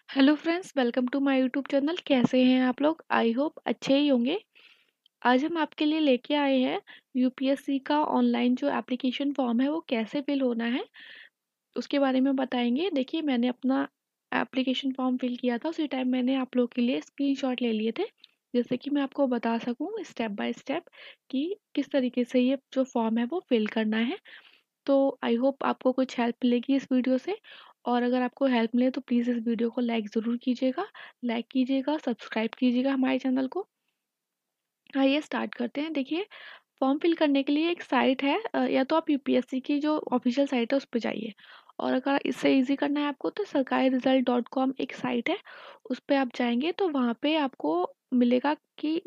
Hello friends, welcome to my YouTube channel. कैसे हैं आप लोग? आई होप अच्छे ही होंगे। आज हम आपके लिए लेके आए हैं यूपीएससी का ऑनलाइन जो एप्लीकेशन फॉर्म है वो कैसे फिल होना है उसके बारे में बताएंगे। देखिए, मैंने अपना एप्लीकेशन फॉर्म फिल किया था, उसी टाइम मैंने आप लोग के लिए स्क्रीनशॉट ले लिए थे, जैसे कि मैं आपको बता सकूं स्टेप बाय स्टेप कि किस तरीके से ये जो फॉर्म है वो फिल करना है। तो आई होप आपको कुछ हेल्प मिलेगी इस वीडियो से, और अगर आपको हेल्प मिले तो प्लीज़ इस वीडियो को लाइक कीजिएगा, सब्सक्राइब कीजिएगा हमारे चैनल को। आइए स्टार्ट करते हैं। देखिए, फॉर्म फिल करने के लिए एक साइट है, या तो आप यूपीएससी की जो ऑफिशियल साइट है उस पर जाइए, और अगर इससे इजी करना है आपको तो sarkariresult.com एक साइट है, उस पर आप जाएंगे तो वहाँ पे आपको मिलेगा कि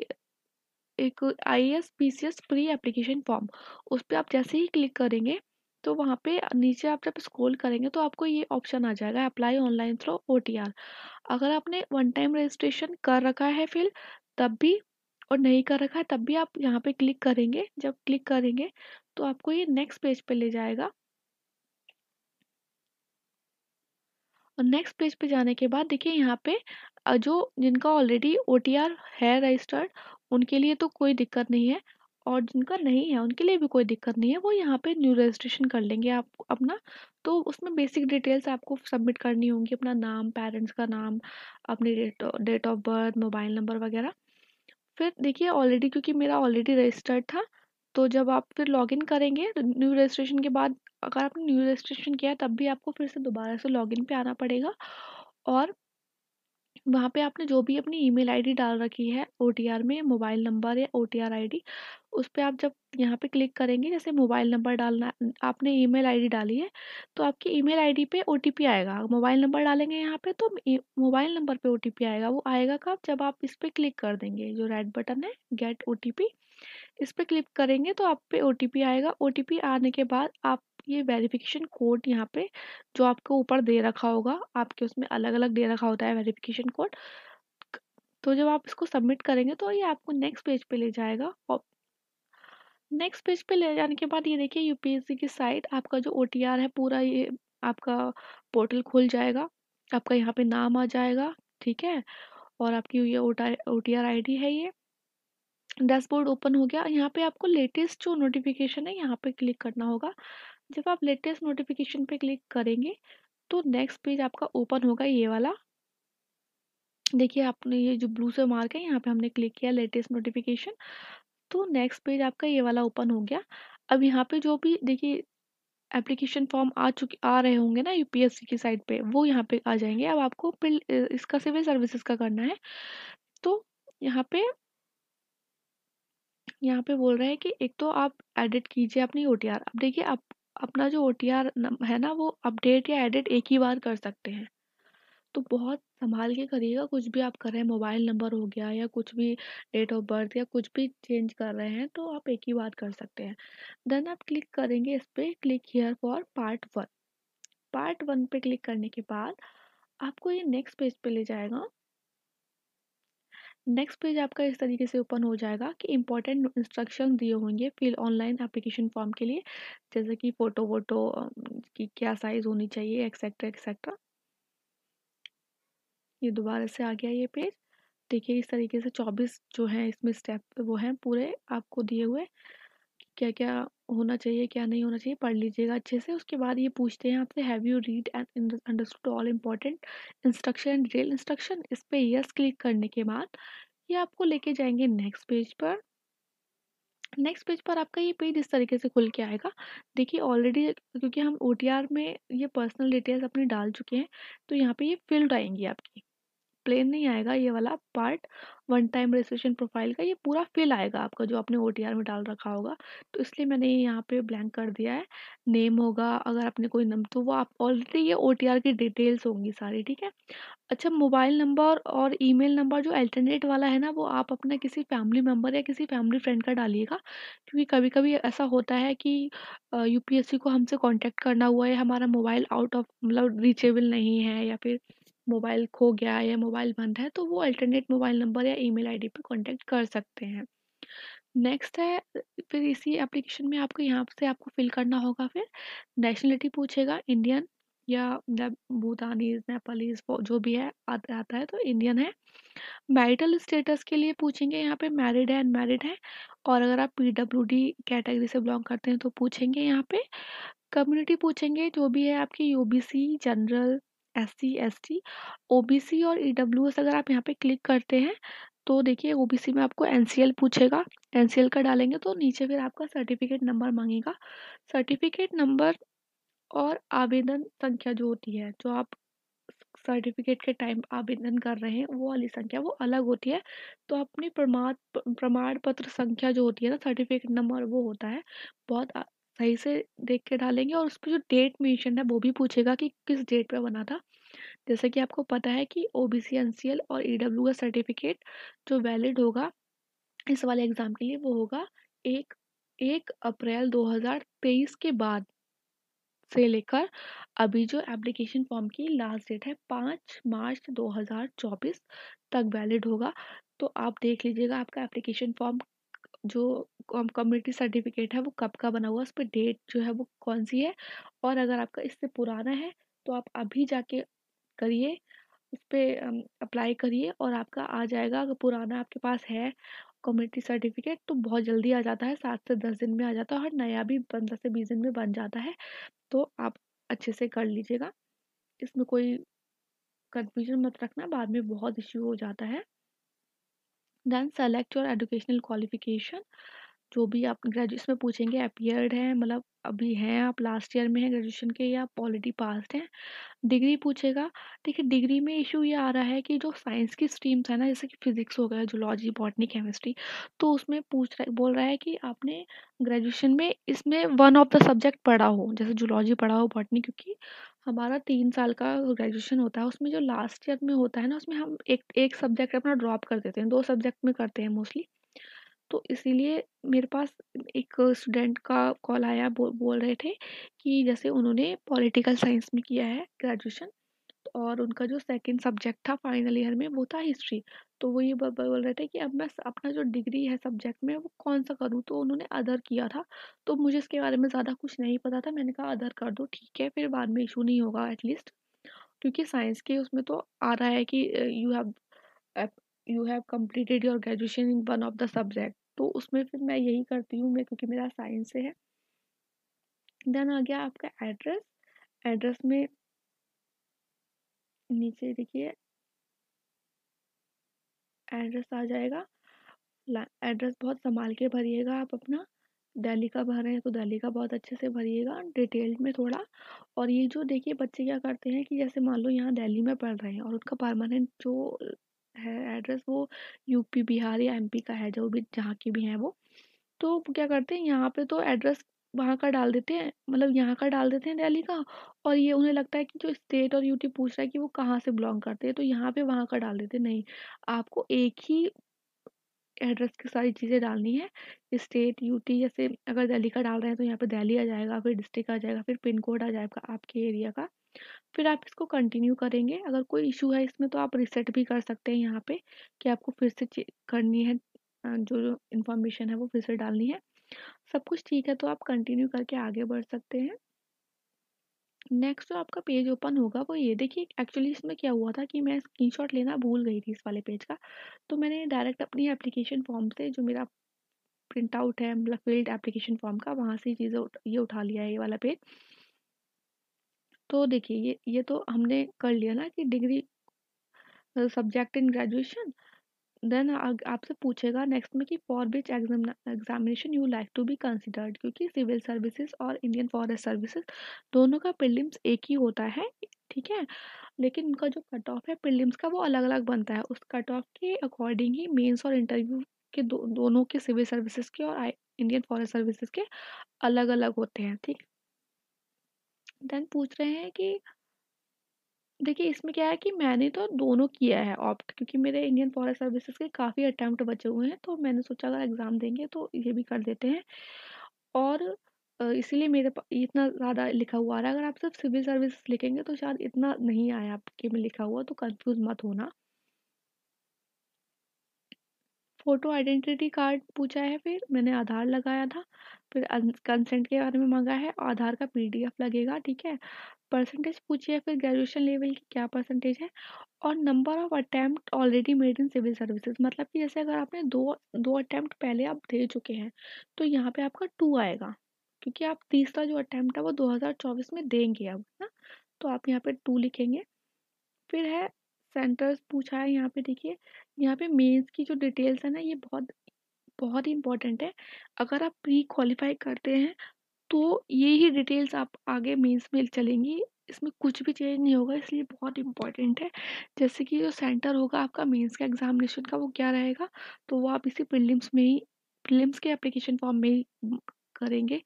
एक IAS PCS pre application form. उस पर आप जैसे ही क्लिक करेंगे तो वहाँ पे नीचे आप जब स्क्रॉल करेंगे तो आपको ये ऑप्शन आ जाएगा, अप्लाई ऑनलाइन थ्रू ओटीआर। अगर आपने वन टाइम रजिस्ट्रेशन कर रखा है फिल तब भी, और नहीं कर रखा है तब भी आप यहाँ पे क्लिक करेंगे। जब क्लिक करेंगे तो आपको ये नेक्स्ट पेज पे ले जाएगा, और नेक्स्ट पेज पे जाने के बाद देखिए यहाँ पे जो जिनका ऑलरेडी ओटीआर है रजिस्टर्ड उनके लिए तो कोई दिक्कत नहीं है, और जिनका नहीं है उनके लिए भी कोई दिक्कत नहीं है, वो यहाँ पे न्यू रजिस्ट्रेशन कर लेंगे आप अपना। तो उसमें बेसिक डिटेल्स आपको सबमिट करनी होंगी, अपना नाम, पेरेंट्स का नाम, अपनी date of birth, mobile number वगैरह। फिर देखिए, ऑलरेडी क्योंकि मेरा ऑलरेडी रजिस्टर्ड था, तो जब आप फिर लॉगिन करेंगे न्यू रजिस्ट्रेशन के बाद, अगर आपने न्यू रजिस्ट्रेशन किया है तब भी आपको फिर से दोबारा से लॉगिन पे आना पड़ेगा, और वहाँ पे आपने जो भी अपनी ईमेल आईडी डाल रखी है ओटीआर में, मोबाइल नंबर या ओटीआर आईडी, उस पे आप जब यहाँ पे क्लिक करेंगे, जैसे मोबाइल नंबर डालना, आपने ईमेल आईडी डाली है तो आपकी ईमेल आईडी पे ओटीपी आएगा। मोबाइल नंबर डालेंगे यहाँ पे तो मोबाइल नंबर पे ओटीपी आएगा। वो आएगा कब? जब आप इस पे क्लिक कर देंगे, जो रेड बटन है गेट ओटीपी, इस पे क्लिक करेंगे तो आप पे ओटीपी आएगा। ओटीपी आने के बाद आप ये वेरिफिकेशन कोड यहाँ पे जो आपको ऊपर दे रखा होगा, आपके उसमें अलग अलग दे रखा होता है वेरिफिकेशन कोड, तो जब आप इसको सबमिट करेंगे तो ये आपको नेक्स्ट पेज पे ले जाएगा, और नेक्स्ट पेज पे ले जाने के बाद ये देखिए यूपीएससी की साइट, आपका जो ओटीआर है पूरा ये आपका पोर्टल खुल जाएगा, आपका यहाँ पे नाम आ जाएगा, ठीक है, और आपकी ये ओटीआर आईडी है, ये डैशबोर्ड ओपन हो गया। यहाँ पे आपको लेटेस्ट जो नोटिफिकेशन है यहाँ पे क्लिक करना होगा। जब आप लेटेस्ट नोटिफिकेशन पे क्लिक करेंगे तो नेक्स्ट पेज आपका ओपन होगा, ये वाला। देखिए, आपने ये जो ब्लू से मार्क है यहाँ पे हमने क्लिक किया लेटेस्ट नोटिफिकेशन, तो नेक्स्ट पेज आपका ये वाला ओपन हो गया। अब यहाँ पे जो भी देखिए एप्लीकेशन फॉर्म आ रहे होंगे ना यूपीएससी की साइट पे, वो यहाँ पे आ जाएंगे। अब आपको इसका सिविल सर्विसेज का करना है, तो यहाँ पे यहाँ पे बोल रहे हैं कि एक तो आप एडिट कीजिए अपनी ओटीआर। अब देखिए, आप अपना जो ओटीआर है ना वो अपडेट या एडिट एक ही बार कर सकते हैं, तो बहुत संभाल के करिएगा। कुछ भी आप कर रहे हैं, मोबाइल नंबर हो गया या कुछ भी, डेट ऑफ बर्थ या कुछ भी चेंज कर रहे हैं तो आप एक ही बार कर सकते हैं। देन आप क्लिक करेंगे इस पे, click here for part 1। Part 1 पे क्लिक करने के बाद आपको ये नेक्स्ट पेज पे ले जाएगा। नेक्स्ट पेज आपका इस तरीके से ओपन हो जाएगा कि इंपॉर्टेंट इंस्ट्रक्शन दिए होंगे फिल ऑनलाइन एप्लीकेशन फॉर्म के लिए, जैसे कि फ़ोटो वोटो की क्या साइज़ होनी चाहिए, एक्सेट्रा एक्सेट्रा। ये दोबारा से आ गया ये पेज। देखिए, इस तरीके से 24 जो है इसमें स्टेप वो हैं पूरे आपको दिए हुए, क्या क्या होना चाहिए क्या नहीं होना चाहिए, पढ़ लीजिएगा अच्छे से। उसके बाद ये पूछते हैं आपसे, have you read and understood all important instruction and detail instruction. इस पे यस क्लिक करने के बाद ये आपको लेके जाएंगे नेक्स्ट पेज पर। नेक्स्ट पेज पर आपका ये पेज इस तरीके से खुल के आएगा। देखिए, ऑलरेडी क्योंकि हम ओटीआर में ये पर्सनल डिटेल्स अपनी डाल चुके हैं, तो यहाँ पे ये फिल्ड आएंगी आपकी, प्लेन नहीं आएगा। ये वाला part one time registration profile का ये पूरा फिल आएगा आपका जो आपने ओटीआर में डाल रखा होगा, तो इसलिए मैंने ये यहाँ पे ब्लैंक कर दिया है। नेम होगा, अगर आपने कोई नम तो वो आप ऑलरेडी ये ओटीआर की डिटेल्स होंगी सारी, ठीक है। अच्छा, मोबाइल नंबर और ईमेल नंबर जो अल्टरनेट वाला है ना, वो आप अपने किसी फैमिली मेम्बर या किसी फैमिली फ्रेंड का डालिएगा, क्योंकि कभी कभी ऐसा होता है कि यूपीएससी को हमसे कांटेक्ट करना हुआ है, हमारा मोबाइल आउट ऑफ मतलब रीचेबल नहीं है, या फिर मोबाइल खो गया है या मोबाइल बंद है, तो वो अल्टरनेट मोबाइल नंबर या ईमेल आईडी पे कांटेक्ट कर सकते हैं। नेक्स्ट है, फिर इसी एप्लीकेशन में आपको यहाँ से आपको फिल करना होगा, फिर नेशनलिटी पूछेगा, इंडियन, या भूटानीज, नेपालीज, वो जो भी है आता है तो इंडियन है। मैरिटल स्टेटस के लिए पूछेंगे यहाँ पे मैरिड है, अनमैरिड है। और अगर आप पीडब्ल्यूडी कैटेगरी से बिलोंग करते हैं तो पूछेंगे यहाँ पे। कम्युनिटी पूछेंगे जो भी है आपकी OBC, general, SC, ST. OBC और ईडब्ल्यूएस अगर आप यहाँ पे क्लिक करते हैं तो देखिए ओबीसी में आपको एनसीएल पूछेगा। एनसीएल का डालेंगे तो नीचे फिर आपका सर्टिफिकेट नंबर मांगेगा। सर्टिफिकेट नंबर और आवेदन संख्या जो होती है, जो आप सर्टिफिकेट के टाइम आवेदन कर रहे हैं वो वाली संख्या वो अलग होती है। तो अपनी प्रमाण पत्र संख्या जो होती है ना, सर्टिफिकेट नंबर वो होता है। बहुत सही से देख के डालेंगे। और उस पर जो डेट मेंशन है वो भी पूछेगा कि किस डेट पे बना था। जैसे कि आपको पता है कि ओबीसी, एनसीएल और ईडब्ल्यू का सर्टिफिकेट जो वैलिड होगा इस वाले एग्जाम के लिए वो होगा 1 अप्रैल 2023 के बाद से लेकर अभी जो एप्लीकेशन फॉर्म की लास्ट डेट है 5 मार्च 2024 तक वैलिड होगा। तो आप देख लीजिएगा आपका एप्लीकेशन फॉर्म जो कम्युनिटी सर्टिफिकेट है वो कब का बना हुआ है, उस पर डेट जो है वो कौन सी है। और अगर आपका इससे पुराना है तो आप अभी जाके करिए, उस पर अप्लाई करिए और आपका आ जाएगा। अगर पुराना आपके पास है कम्युनिटी सर्टिफिकेट तो बहुत जल्दी आ जाता है, 7 से 10 दिन में आ जाता है। और नया भी 15 से 20 दिन में बन जाता है। तो आप अच्छे से कर लीजिएगा, इसमें कोई कंफ्यूजन मत रखना, बाद में बहुत इश्यू हो जाता है। Then select your educational qualification. जो भी आप ग्रेजुएशन में पूछेंगे अपीयर्ड है, मतलब अभी हैं आप लास्ट ईयर में हैं ग्रेजुएशन के, या आप ऑलरेडी पास्ड हैं। डिग्री पूछेगा। देखिए डिग्री में इशू ये आ रहा है कि जो साइंस की स्ट्रीम्स है ना, जैसे कि फिजिक्स हो गया, जूलॉजी, बॉटनी, केमिस्ट्री, तो उसमें बोल रहा है कि आपने ग्रेजुएशन में इसमें वन ऑफ द सब्जेक्ट पढ़ा हो, जैसे जूलॉजी पढ़ा हो, बॉटनी। क्योंकि हमारा 3 साल का ग्रेजुएशन होता है, उसमें जो लास्ट ईयर में होता है ना, उसमें हम एक एक सब्जेक्ट अपना ड्रॉप कर देते हैं, 2 सब्जेक्ट में करते हैं मोस्टली। तो इसीलिए मेरे पास एक स्टूडेंट का कॉल आया, बोल रहे थे कि जैसे उन्होंने पॉलिटिकल साइंस में किया है ग्रेजुएशन और उनका जो सेकंड सब्जेक्ट था फाइनल ईयर में वो था हिस्ट्री। तो वो ये बोल रहे थे कि अब मैं अपना जो डिग्री है सब्जेक्ट में वो कौन सा करूँ। तो उन्होंने अदर किया था। तो मुझे इसके बारे में ज़्यादा कुछ नहीं पता था, मैंने कहा अदर कर दो, ठीक है, फिर बाद में इशू नहीं होगा एटलीस्ट। क्योंकि साइंस के उसमें तो आ रहा है कि you have completed your graduation in one of the subject. तो उसमें फिर मैं यही करती हूँ, मैं क्योंकि मेरा साइंस से है। देन आ गया आपका एड्रेस। एड्रेस में नीचे देखिए एड्रेस आ जाएगा। एड्रेस बहुत संभाल के भरिएगा आप अपना। दिल्ली का भर रहे हैं तो दिल्ली का बहुत अच्छे से भरिएगा, डिटेल्ड में थोड़ा। और ये जो देखिए बच्चे क्या करते हैं कि जैसे मान लो यहाँ दिल्ली में पढ़ रहे हैं और उनका परमानेंट जो है एड्रेस वो यूपी, बिहार या एमपी का है, जो भी जहाँ की भी हैं वो। तो वो क्या करते हैं यहाँ पे तो एड्रेस वहाँ का डाल देते हैं, मतलब यहाँ का डाल देते हैं दिल्ली का। और ये उन्हें लगता है कि जो स्टेट और यूटी पूछ रहा है कि वो कहाँ से बिलोंग करते हैं, तो यहाँ पे वहाँ का डाल देते हैं। नहीं, आपको एक ही एड्रेस की सारी चीज़ें डालनी है। स्टेट, यूटी, जैसे अगर दिल्ली का डाल रहे हैं तो यहाँ पे दिल्ली आ जाएगा, फिर डिस्ट्रिक्ट आ जाएगा, फिर पिन कोड आ जाएगा आपके एरिया का। फिर आप इसको कंटिन्यू करेंगे। अगर कोई इशू है इसमें तो आप रिसेट भी कर सकते हैं यहाँ पे, कि आपको फिर से करनी है, जो इन्फॉर्मेशन है वो फिर से डालनी है। सब कुछ ठीक है तो आप कंटिन्यू करके आगे बढ़ सकते हैं। नेक्स्ट जो आपका पेज ओपन होगा वो ये देखिए, एक्चुअली इसमें क्या हुआ था कि मैं स्क्रीनशॉट लेना भूल गई थी इस वाले पेज का। तो मैंने डायरेक्ट अपनी एप्लीकेशन फॉर्म से, जो मेरा प्रिंट आउट है मतलब फील्ड एप्लीकेशन फॉर्म का, वहाँ से चीज़ें ये उठा लिया है, ये वाला पेज। तो देखिए ये तो हमने कर लिया ना कि degree subject in graduation. Then आपसे पूछेगा नेक्स्ट में कि for which examination you like to be considered. क्योंकि सिविल सर्विसेज और इंडियन फॉरेस्ट सर्विसेज दोनों का प्रीलिम्स एक ही होता है, ठीक है। लेकिन उनका जो कट ऑफ है प्रीलिम्स का वो अलग अलग बनता है। उस कट ऑफ के अकॉर्डिंग ही मेंस और इंटरव्यू के दोनों के, सिविल सर्विसेज के और इंडियन फॉरेस्ट सर्विसेज के अलग अलग होते हैं, ठीक। देन पूछ रहे हैं कि देखिए इसमें क्या है कि मैंने तो दोनों किया है ऑप्ट, क्योंकि मेरे इंडियन फॉरेस्ट सर्विसेज के काफ़ी अटेम्प्ट बचे हुए हैं, तो मैंने सोचा अगर एग्ज़ाम देंगे तो ये भी कर देते हैं। और इसीलिए मेरे इतना ज़्यादा लिखा हुआ आ रहा है। अगर आप सिर्फ सिविल सर्विस लिखेंगे तो शायद इतना नहीं आया आपके में लिखा हुआ, तो कंफ्यूज मत होना। फ़ोटो आइडेंटिटी कार्ड पूछा है, फिर मैंने आधार लगाया था, फिर कंसेंट के बारे में मांगा है, आधार का पीडीएफ लगेगा, ठीक है। परसेंटेज पूछी है, फिर ग्रेजुएशन लेवल की क्या परसेंटेज है, और number of attempt already made in civil services, मतलब कि जैसे अगर आपने दो दो अटेम्प्ट पहले आप दे चुके हैं तो यहाँ पे आपका 2 आएगा, क्योंकि आप तीसरा जो अटेम्प्ट है वो 2024 में देंगे अब, ना। तो आप यहाँ पे 2 लिखेंगे। फिर है सेंटर्स पूछा है, यहाँ पे देखिए, यहाँ पे मेंस की जो डिटेल्स है ना, ये बहुत बहुत ही इंपॉर्टेंट है। अगर आप प्री क्वालिफाई करते हैं तो ये ही डिटेल्स आप आगे मेंस में चलेंगी, इसमें कुछ भी चेंज नहीं होगा, इसलिए बहुत इंपॉर्टेंट है। जैसे कि जो सेंटर होगा आपका मेंस का एग्जामिनेशन का, वो क्या रहेगा, तो वो आप इसी प्रीलिम्स के एप्लीकेशन फॉर्म में ही करेंगे।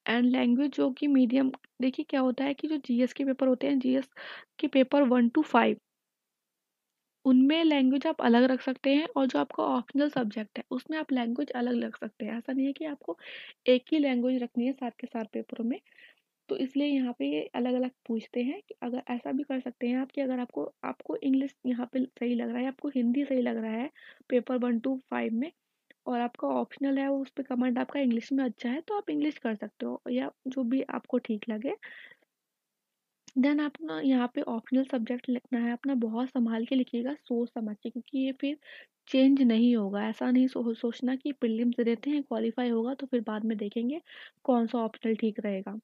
एंड लैंग्वेज जो कि मीडियम, देखिए क्या होता है कि जो जीएस के पेपर होते हैं, जीएस के पेपर 1 to 5, उनमें लैंग्वेज आप अलग रख सकते हैं, और जो आपका ऑप्शनल सब्जेक्ट है उसमें आप लैंग्वेज अलग रख सकते हैं। ऐसा नहीं है कि आपको एक ही लैंग्वेज रखनी है साथ के साथ पेपरों में। तो इसलिए यहाँ पे ये अलग अलग पूछते हैं कि अगर ऐसा भी कर सकते हैं आप कि अगर आपको आपको इंग्लिश यहाँ पे सही लग रहा है, आपको हिंदी सही लग रहा है पेपर 1 to 5 में, और आपका ऑप्शनल है उस पर कमांड आपका इंग्लिश में अच्छा है, तो आप इंग्लिश कर सकते हो, या जो भी आपको ठीक लगे। देन आप ना यहाँ पे ऑप्शनल सब्जेक्ट लिखना है अपना, बहुत संभाल के लिखिएगा, सोच समझ के, क्योंकि ये फिर चेंज नहीं होगा। ऐसा नहीं सोचना कि प्रीलिम्स देते हैं क्वालिफाई होगा तो फिर बाद में देखेंगे कौन सा ऑप्शनल ठीक रहेगा।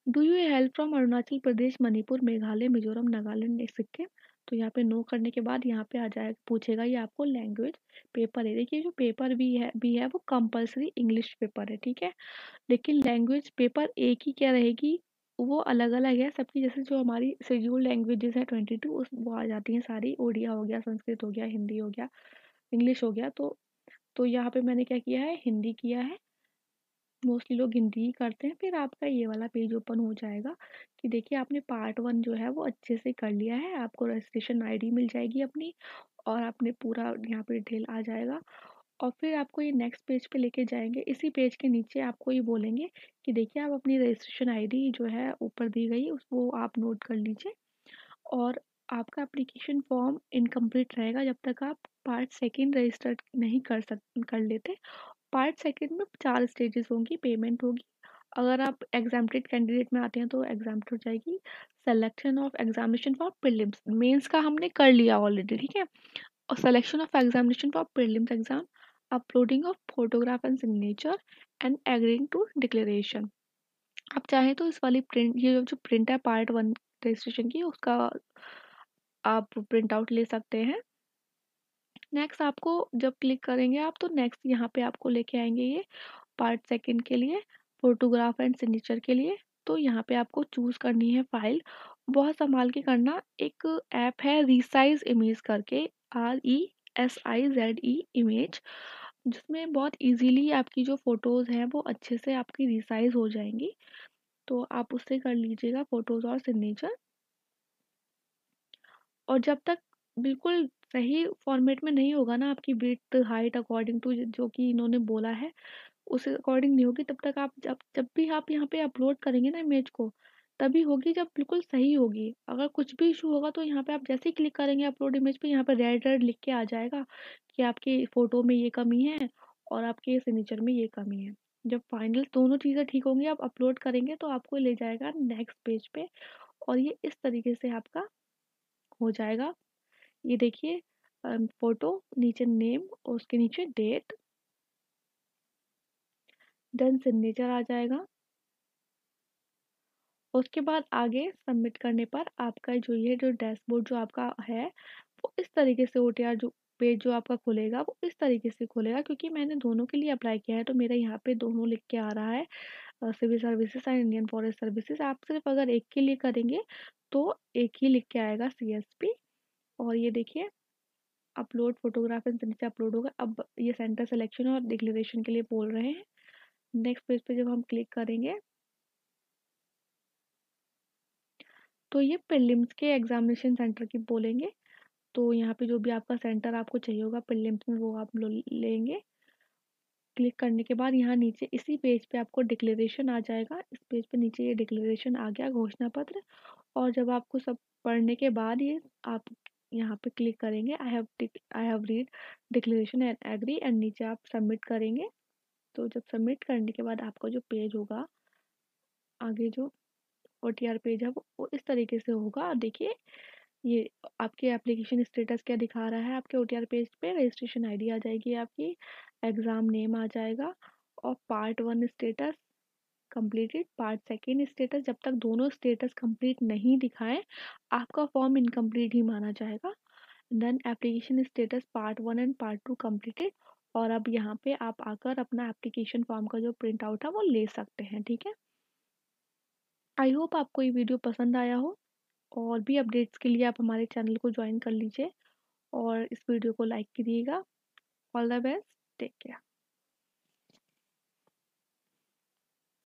Do you help from Arunachal Pradesh, Manipur, Meghalaya, Mizoram, Nagaland, Sikkim. तो यहाँ पे नो करने के बाद यहाँ पे आ जाएगा, पूछेगा ये आपको लैंग्वेज पेपर है। देखिए जो पेपर भी है वो कंपलसरी इंग्लिश पेपर है, ठीक है। लेकिन लैंग्वेज पेपर एक ही क्या रहेगी, वो अलग अलग है सबकी। जैसे जो हमारी शेड्यूल लैंग्वेजेस है 22, उस वो आ जाती हैं सारी, ओडिया हो गया, संस्कृत हो गया, हिंदी हो गया, इंग्लिश हो गया। तो यहाँ पे मैंने क्या किया है, हिंदी किया है। मोस्टली लोग हिंदी ही करते हैं। फिर आपका ये वाला पेज ओपन हो जाएगा कि देखिए आपने पार्ट 1 जो है वो अच्छे से कर लिया है, आपको रजिस्ट्रेशन आईडी मिल जाएगी अपनी, और आपने पूरा यहाँ पे डिटेल आ जाएगा। और फिर आपको ये नेक्स्ट पेज पे लेके जाएंगे। इसी पेज के नीचे आपको ये बोलेंगे कि देखिए आप अपनी रजिस्ट्रेशन आईडी जो है ऊपर दी गई है उसको आप नोट कर लीजिए, और आपका एप्लीकेशन फॉर्म इनकम्प्लीट रहेगा जब तक आप पार्ट 2 रजिस्टर नहीं कर लेते। पार्ट 2 में 4 स्टेजेस होंगी, पेमेंट होगी। अगर आप एग्जाम्प्टेड कैंडिडेट में आते हैं तो एग्जाम्प्ट हो जाएगी। Selection of examination for prelims, mains का हमने कर लिया ऑलरेडी, ठीक है। और selection of examination for prelims exam, uploading of photograph and signature, and agreeing to declaration. आप चाहें तो इस वाली प्रिंट, ये जो प्रिंट है पार्ट 1 रजिस्ट्रेशन की, उसका आप प्रिंट आउट ले सकते हैं। नेक्स्ट आपको जब क्लिक करेंगे आप, तो नेक्स्ट यहाँ पे आपको लेके आएंगे ये पार्ट 2 के लिए, फोटोग्राफ एंड सिग्नेचर के लिए। तो यहाँ पे आपको चूज करनी है फाइल, बहुत संभाल के करना। एक ऐप है रिसाइज इमेज करके, RESIZE इमेज, जिसमें बहुत इजीली आपकी जो फोटोज हैं वो अच्छे से आपकी रिसाइज हो जाएंगी। तो आप उससे कर लीजिएगा फोटोज और सिग्नेचर। और जब तक बिल्कुल सही फॉर्मेट में नहीं होगा ना आपकी विड्थ हाइट अकॉर्डिंग टू जो कि इन्होंने बोला है, उस अकॉर्डिंग नहीं होगी, तब तक आप जब जब भी आप यहाँ पे अपलोड करेंगे ना इमेज को, तभी होगी जब बिल्कुल सही होगी। अगर कुछ भी इशू होगा तो यहाँ पे आप जैसे ही क्लिक करेंगे अपलोड इमेज पे, यहाँ पे रेड रेड लिख के आ जाएगा कि आपकी फ़ोटो में ये कमी है और आपके सिग्नेचर में ये कमी है। जब फाइनल दोनों चीज़ें ठीक होंगी, आप अपलोड करेंगे तो आपको ले जाएगा नेक्स्ट पेज पे, और ये इस तरीके से आपका हो जाएगा। ये देखिए फ़ोटो, नीचे नेम और उसके नीचे डेट, देन सिग्नेचर आ जाएगा। उसके बाद आगे सबमिट करने पर आपका जो ये जो डैशबोर्ड जो आपका है वो इस तरीके से ओटीआर जो पेज जो आपका खुलेगा वो इस तरीके से खुलेगा, क्योंकि मैंने दोनों के लिए अप्लाई किया है तो मेरा यहाँ पे दोनों लिख के आ रहा है, civil services and Indian forest services. आप सिर्फ अगर एक के लिए करेंगे तो एक ही लिख के आएगा CSP। और ये देखिए upload photograph and signature upload होगा। अब ये सेंटर सिलेक्शन और डिक्लेरेशन के लिए बोल रहे हैं। नेक्स्ट पेज पे जब हम क्लिक करेंगे तो ये प्रीलिम्स के एग्जामिनेशन सेंटर की बोलेंगे। तो यहाँ पे जो भी आपका सेंटर आपको चाहिए होगा प्रीलिम्स में वो आप लेंगे। क्लिक करने के बाद यहाँ नीचे इसी पेज पे आपको डिक्लेरेशन आ जाएगा। इस पेज पे नीचे ये डिक्लेरेशन आ गया, घोषणा पत्र। और जब आपको सब पढ़ने के बाद ये आप यहाँ पे क्लिक करेंगे I have read declaration and agree and नीचे आप सबमिट करेंगे। तो जब सबमिट करने के बाद आपका जो पेज होगा, आगे जो ओटीआर पेज है वो इस तरीके से होगा। देखिए ये आपके एप्लीकेशन स्टेटस क्या दिखा रहा है, आपके ओटीआर पेज पे रजिस्ट्रेशन आईडी आ जाएगी, आपकी एग्ज़ाम नेम आ जाएगा और part 1 status completed, part second status, जब तक दोनों स्टेटस कंप्लीट नहीं दिखाएं आपका फॉर्म इनकम्प्लीट ही माना जाएगा। Then application status part 1 and part 2 completed. और अब यहाँ पे आप आकर अपना एप्लीकेशन फॉर्म का जो प्रिंट आउट है वो ले सकते हैं। ठीक है, आई होप आपको ये वीडियो पसंद आया हो। और भी अपडेट्स के लिए आप हमारे चैनल को ज्वाइन कर लीजिए और इस वीडियो को लाइक कीजिएगा। All the best, take care.